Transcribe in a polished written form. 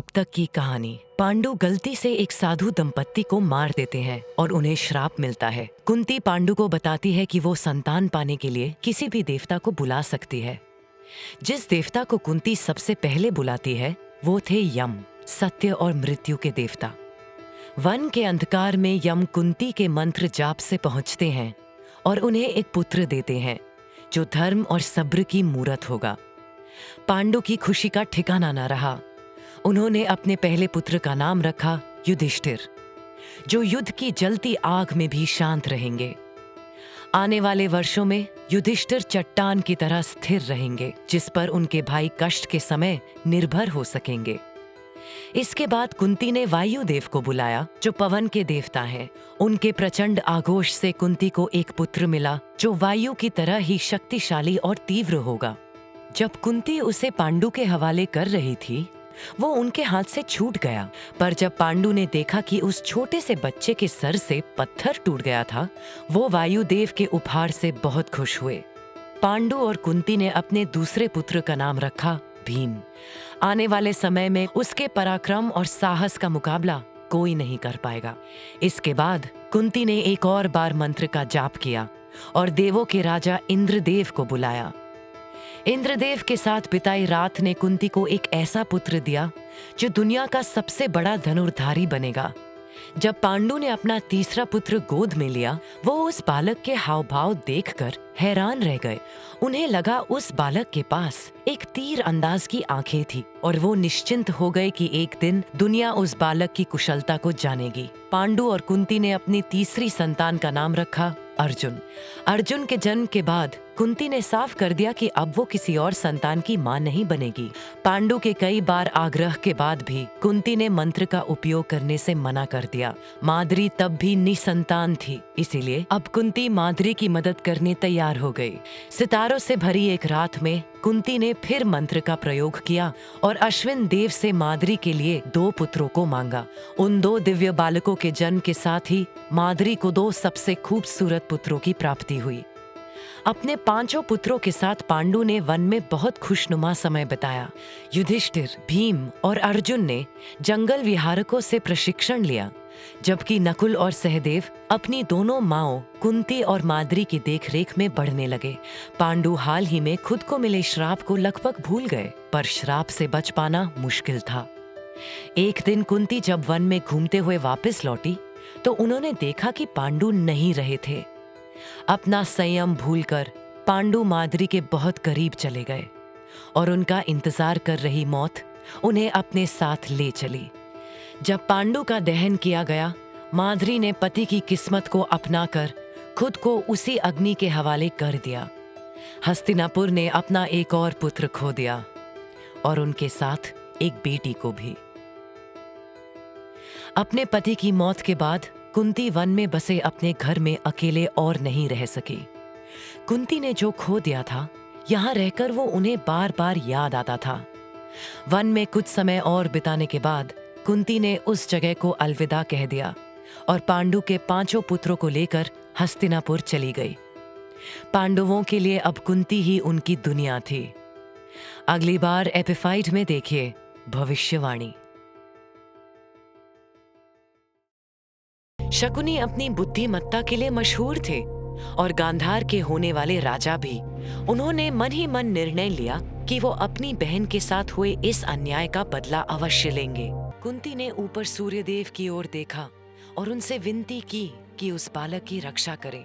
अब तक की कहानी। पांडु गलती से एक साधु दंपत्ति को मार देते हैं और उन्हें श्राप मिलता है। कुंती पांडु को बताती है कि वो संतान पाने के लिए किसी भी देवता को बुला सकती है। जिस देवता को कुंती सबसे पहले बुलाती है वो थे यम, सत्य और मृत्यु के देवता। वन के अंधकार में यम कुंती के मंत्र जाप से पहुंचते हैं और उन्हें एक पुत्र देते हैं जो धर्म और सब्र की मूरत होगा। पांडु की खुशी का ठिकाना न रहा। उन्होंने अपने पहले पुत्र का नाम रखा युधिष्ठिर, जो युद्ध की जलती आग में भी शांत रहेंगे। आने वाले वर्षों में युधिष्ठिर चट्टान की तरह स्थिर रहेंगे, जिस पर उनके भाई कष्ट के समय निर्भर हो सकेंगे। इसके बाद कुंती ने वायुदेव को बुलाया, जो पवन के देवता हैं। उनके प्रचंड आघोष से कुंती को एक पुत्र मिला, जो वायु की तरह ही शक्तिशाली और तीव्र होगा। जब कुंती उसे पांडु के हवाले कर रही थी, वो उनके हाथ से छूट गया। पर जब पांडु ने देखा कि उस छोटे से बच्चे के सर से पत्थर टूट गया था, वो वायुदेव के उपहार से बहुत खुश हुए। पांडु और कुंती ने अपने दूसरे पुत्र का नाम रखा भीम। आने वाले समय में उसके पराक्रम और साहस का मुकाबला कोई नहीं कर पाएगा। इसके बाद कुंती ने एक और बार मंत्र का जाप किया और देवों के राजा इंद्रदेव को बुलाया। इंद्रदेव के साथ बिताई रात ने कुंती को एक ऐसा पुत्र दिया जो दुनिया का सबसे बड़ा धनुर्धारी बनेगा। जब पांडु ने अपना तीसरा पुत्र गोद में लिया, वो उस बालक के हाव भाव देखकर हैरान रह गए। उन्हें लगा उस बालक के पास एक तीर अंदाज की आंखें थी और वो निश्चिंत हो गए कि एक दिन दुनिया उस बालक की कुशलता को जानेगी। पांडु और कुंती ने अपनी तीसरी संतान का नाम रखा अर्जुन। अर्जुन के जन्म के बाद कुंती ने साफ कर दिया कि अब वो किसी और संतान की मां नहीं बनेगी। पांडु के कई बार आग्रह के बाद भी कुंती ने मंत्र का उपयोग करने से मना कर दिया। माद्री तब भी निसंतान थी, इसीलिए अब कुंती माद्री की मदद करने तैयार हो गई। सितारों से भरी एक रात में कुंती ने फिर मंत्र का प्रयोग किया और अश्विन देव से माद्री के लिए 2 पुत्रों को मांगा। उन 2 दिव्य बालकों के जन्म के साथ ही माद्री को 2 सबसे खूबसूरत पुत्रों की प्राप्ति हुई। अपने 5 पुत्रों के साथ पांडु ने वन में बहुत खुशनुमा समय बिताया। युधिष्ठिर, भीम और अर्जुन ने जंगल विहारकों से प्रशिक्षण लिया, जबकि नकुल और सहदेव अपनी दोनों माओं कुंती और माद्री की देखरेख में बढ़ने लगे। पांडु हाल ही में खुद को मिले श्राप को लगभग भूल गए, पर श्राप से बच पाना मुश्किल था। एक दिन कुंती जब वन में घूमते हुए वापस लौटी, तो उन्होंने देखा कि पांडु नहीं रहे थे। अपना संयम भूलकर पांडु माद्री के बहुत करीब चले गए और उनका इंतजार कर रही मौत उन्हें अपने साथ ले चली। जब पांडु का दहन किया गया, माद्री ने पति की किस्मत को अपनाकर खुद को उसी अग्नि के हवाले कर दिया। हस्तिनापुर ने अपना एक और पुत्र खो दिया और उनके साथ एक बेटी को भी। अपने पति की मौत के बाद कुंती वन में बसे अपने घर में अकेले और नहीं रह सकी। कुंती ने जो खो दिया था, यहाँ रहकर वो उन्हें बार बार याद आता था। वन में कुछ समय और बिताने के बाद कुंती ने उस जगह को अलविदा कह दिया और पांडु के 5 पुत्रों को लेकर हस्तिनापुर चली गई। पांडवों के लिए अब कुंती ही उनकी दुनिया थी। अगली बार एपिफाइड में देखिए भविष्यवाणी। शकुनी अपनी बुद्धिमत्ता के लिए मशहूर थे और गांधार के होने वाले राजा भी। उन्होंने मन ही मन निर्णय लिया कि वो अपनी बहन के साथ हुए इस अन्याय का बदला अवश्य लेंगे। कुंती ने ऊपर सूर्यदेव की ओर देखा और उनसे विनती की कि उस बालक की रक्षा करें।